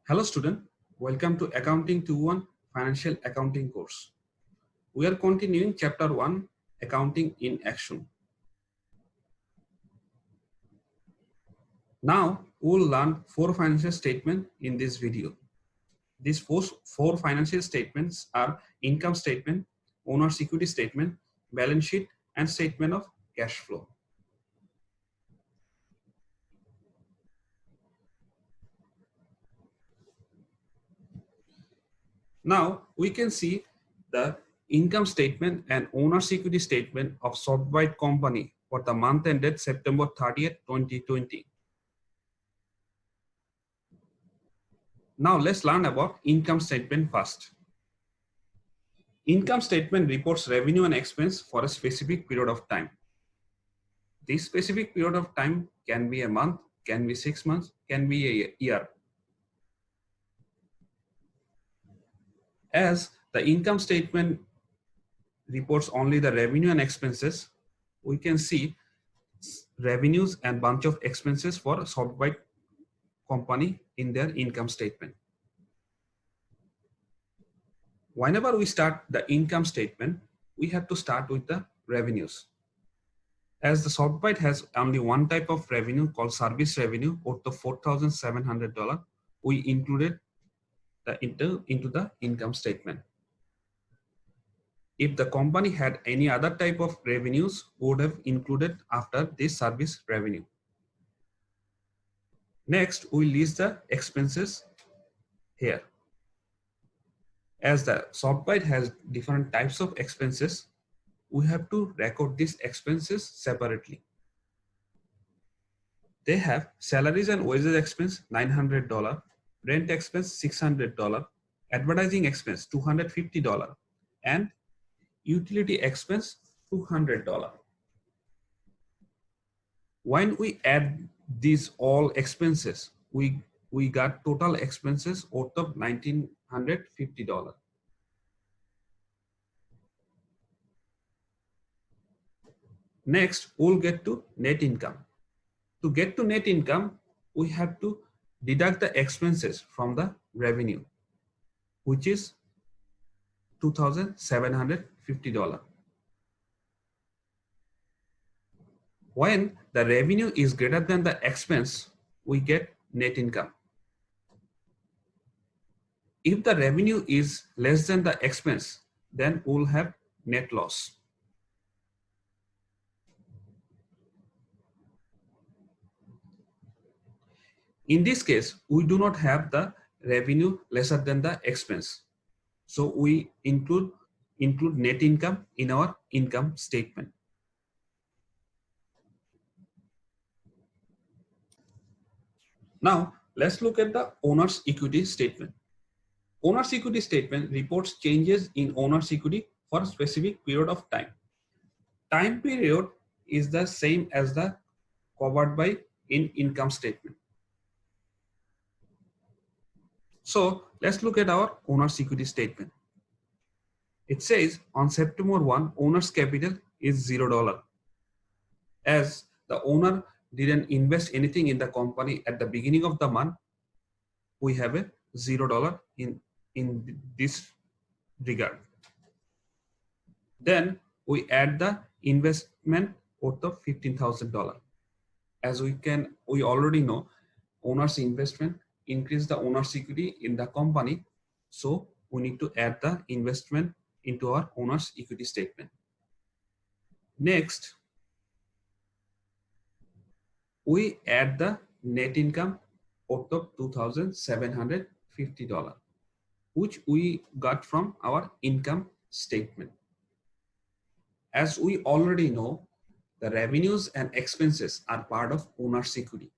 Hello student, welcome to Accounting 2-1 Financial Accounting course. We are continuing chapter 1 Accounting in Action. Now we'll learn 4 financial statements in this video. These four financial statements are income statement, owner's equity statement, balance sheet and statement of cash flow. Now we can see the income statement and owner's equity statement of SoftBite company for the month ended September 30th, 2020. Now let's learn about income statement first. Income statement reports revenue and expense for a specific period of time. This specific period of time can be a month, can be 6 months, can be a year. As the income statement reports only the revenue and expenses, we can see revenues and bunch of expenses for SoftBite company in their income statement. Whenever we start the income statement, we have to start with the revenues. As the SoftBite has only one type of revenue called service revenue worth of $4,700, we included into the income statement. If the company had any other type of revenues, would have included after this service revenue. Next, we list the expenses here. As the SoftBite has different types of expenses, we have to record these expenses separately. They have salaries and wages expense $900, rent expense $600, advertising expense $250, and utility expense $200. When we add these all expenses, we got total expenses worth of $1,950. Next, we'll get to net income. To get to net income, we have to deduct the expenses from the revenue, which is $2,750. When the revenue is greater than the expense, we get net income. If the revenue is less than the expense, then we'll have net loss. In this case, we do not have the revenue lesser than the expense. So we include net income in our income statement. Now, let's look at the owner's equity statement. Owner's equity statement reports changes in owner's equity for a specific period of time. Time period is the same as the covered by in income statement. So let's look at our owner's equity statement. It says on September 1, owner's capital is $0. As the owner didn't invest anything in the company at the beginning of the month, we have a $0 in this regard. Then we add the investment worth of $15,000. As we already know, owner's investment increase the owner's equity in the company. So we need to add the investment into our owner's equity statement. Next, we add the net income worth of $2,750, which we got from our income statement. As we already know, the revenues and expenses are part of owner's equity.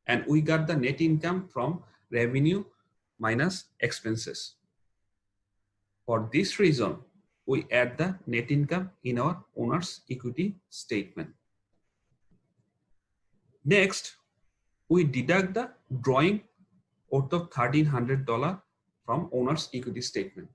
And we got the net income from revenue minus expenses. For this reason, we add the net income in our owner's equity statement. Next, we deduct the drawing worth of $1,300 from owner's equity statement.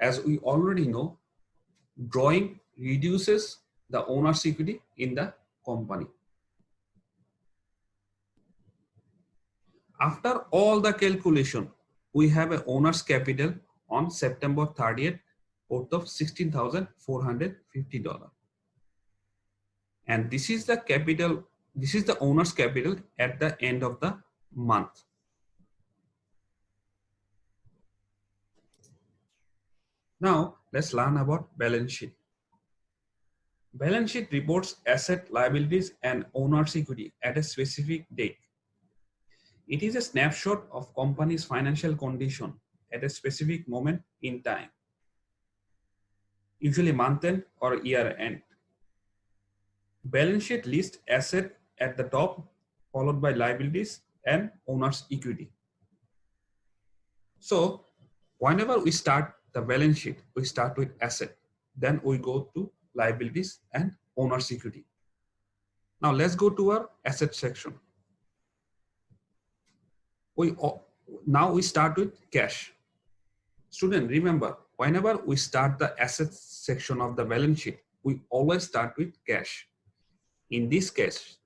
As we already know, drawing reduces the owner's equity in the company. After all the calculation, we have an owner's capital on September 30th worth of $16,450. And this is the capital, this is the owner's capital at the end of the month. Now let's learn about balance sheet. Balance sheet reports asset, liabilities, and owner's equity at a specific date. It is a snapshot of company's financial condition at a specific moment in time, usually month end or year end. Balance sheet lists asset at the top, followed by liabilities and owner's equity. So whenever we start the balance sheet, we start with asset, then we go to liabilities and owner's equity. Now let's go to our asset section. Now we start with cash. Student, remember, whenever we start the assets section of the balance sheet, we always start with cash. In this case,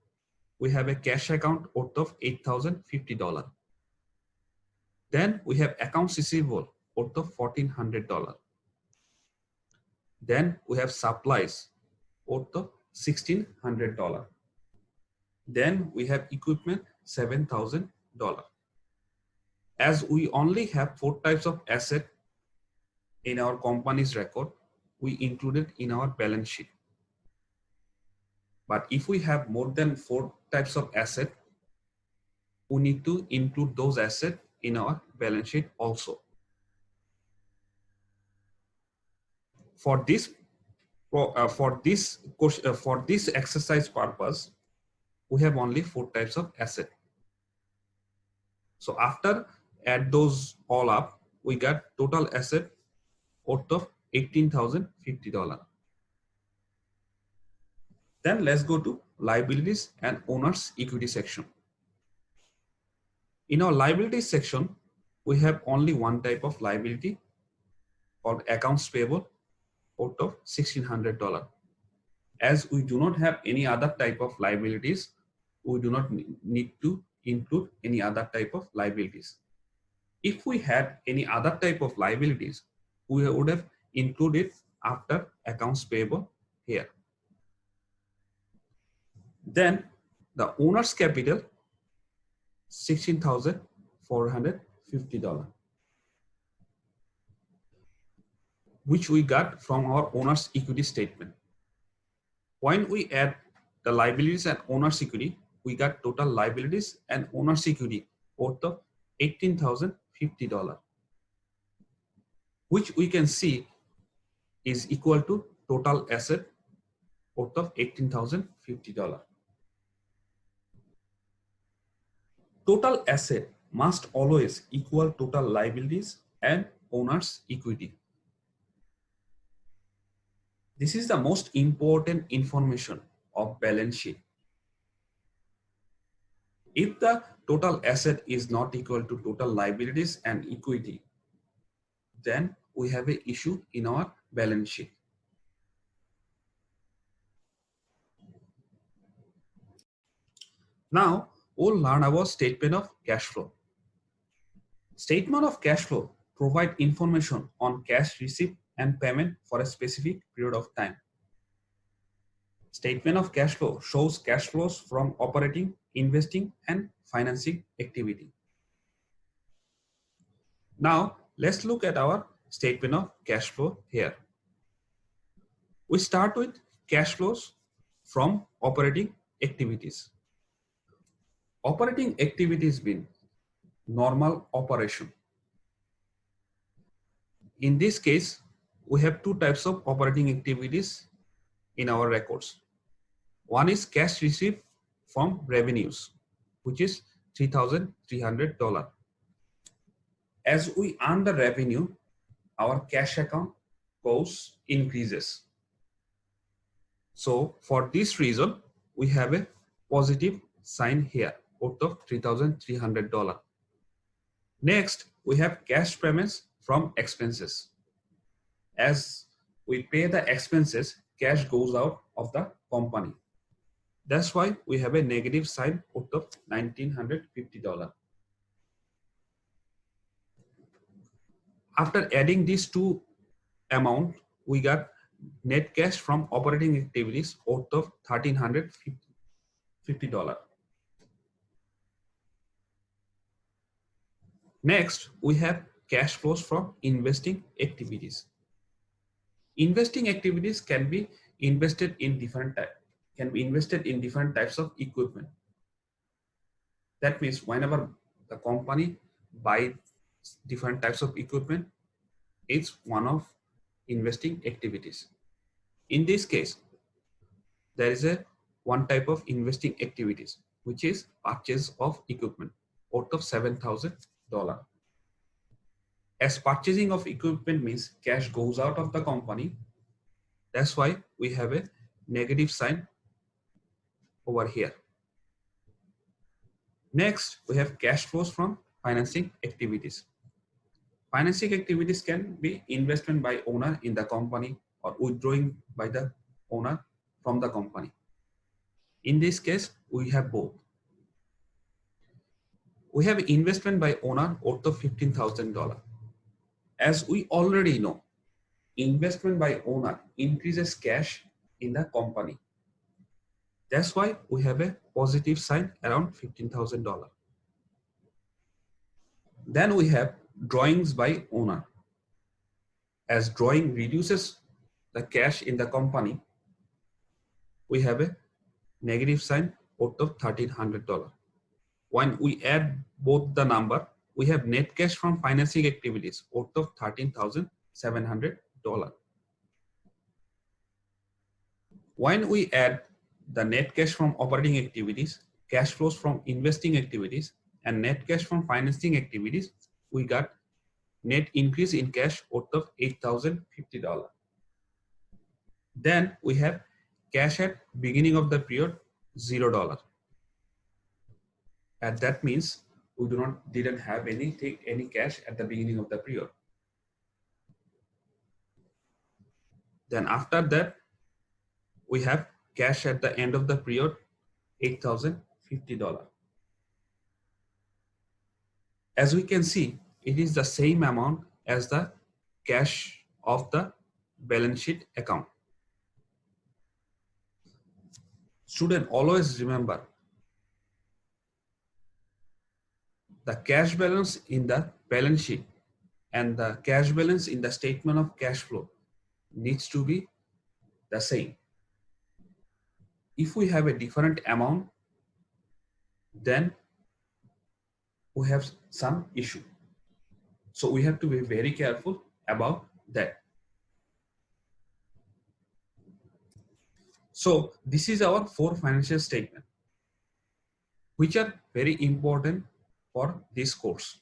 we have a cash account worth of $8,050. Then we have accounts receivable worth of $1,400. Then we have supplies worth of $1,600. Then we have equipment $7,000. As we only have 4 types of asset in our company's record, we included in our balance sheet. But if we have more than 4 types of asset, we need to include those assets in our balance sheet also. For this exercise purpose, we have only 4 types of asset. So after add those all up, we got total asset worth of $18,050. Then let's go to liabilities and owner's equity section. In our liabilities section, we have only one type of liability called accounts payable worth of $1,600. As we do not have any other type of liabilities, we do not need to include any other type of liabilities. If we had any other type of liabilities, we would have included after accounts payable here. Then the owner's capital, $16,450, which we got from our owner's equity statement. When we add the liabilities and owner's equity, we got total liabilities and owner's equity worth of $18,050, which we can see is equal to total asset worth of $18,050. Total asset must always equal total liabilities and owner's equity. This is the most important information of balance sheet. If the total asset is not equal to total liabilities and equity, then we have an issue in our balance sheet. Now we'll learn about statement of cash flow. Statement of cash flow provide information on cash receipt and payment for a specific period of time. Statement of cash flow shows cash flows from operating, investing, and financing activity. Now let's look at our statement of cash flow here. We start with cash flows from operating activities. Operating activities mean normal operation. In this case, we have 2 types of operating activities in our records. One is cash received from revenues, which is $3,300. As we earn the revenue, our cash account increases. So for this reason, we have a positive sign here worth of $3,300. Next, we have cash payments from expenses. As we pay the expenses, cash goes out of the company. That's why we have a negative sign worth of $1,950. After adding these two amount, we got net cash from operating activities worth of $1,350. Next, we have cash flows from investing activities. Investing activities can be invested in different types of equipment. That means whenever the company buys different types of equipment, it's one of investing activities. In this case, there is one type of investing activities, which is purchase of equipment worth of $7,000. As purchasing of equipment means cash goes out of the company, that's why we have a negative sign over here. Next, we have cash flows from financing activities. Financing activities can be investment by owner in the company or withdrawing by the owner from the company. In this case, we have both. We have investment by owner worth of $15,000. As we already know, investment by owner increases cash in the company. That's why we have a positive sign around $15,000. Then we have drawings by owner. As drawing reduces the cash in the company, we have a negative sign worth of $1,300. When we add both the number, we have net cash from financing activities worth of $13,700. When we add the net cash from operating activities, cash flows from investing activities, and net cash from financing activities, we got net increase in cash worth of $8,050. Then we have cash at beginning of the period, $0. And that means we didn't have any cash at the beginning of the period. Then after that, we have cash at the end of the period, $8,050. As we can see, it is the same amount as the cash of the balance sheet account. Student, always remember, the cash balance in the balance sheet and the cash balance in the statement of cash flow needs to be the same. If we have a different amount, then we have some issue. So we have to be very careful about that. So this is our 4 financial statements, which are very important for this course.